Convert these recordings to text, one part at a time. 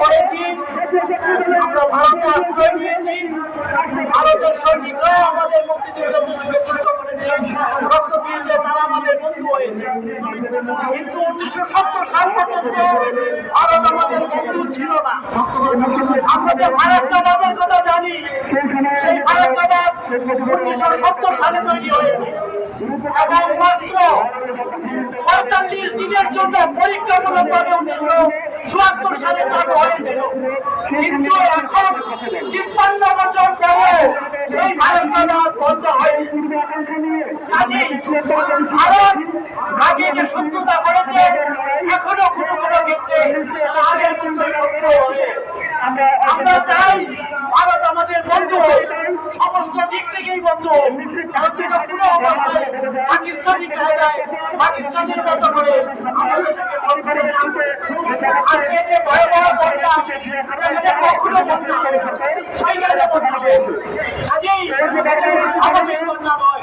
করেছি, আমরা ভারতে আশ্রয় নিয়েছি। ভারতের সৈনিকরা আমাদের মুক্তিযুদ্ধ করেছে, রক্ত দিয়েছে, তারা আমাদের বন্ধু হয়েছে। কিন্তু 1970 সাল পর্যন্ত ভারত আমাদের বন্ধু ছিল না। আমরা যে ভারতবাদের কথা জানি, সেই ভারতবাদ 1970 সালে তৈরি হয়েছে এবং মাত্র ৪৫ দিনের জন্য পরীক্ষামূলকভাবে 19৭৪ সালে চালু হয়েছিল। কিন্তু এখন ৫৩ বছর পরে সেই ভারতবাদ বন্ধ হয়নি। ভারত আগে যে শত্রুতা করেছে, এখনো কোনো কোনো ক্ষেত্রে আগের মতো শত্রু হবে। আমরা চাই ভারত আমাদের বন্ধু, সমস্ত দিক থেকেই বন্ধু। পুরো অবস্থায় পাকিস্তানি কায়দায় পাকিস্তানের মতো করে আজকে যে ভয়াবহ বন্যা, কখনো বন্যা সেই জায়গায় বন্যা হবে। কাজেই স্বাভাবিক বন্যা নয়।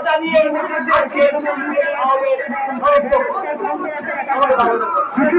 জানিয়ে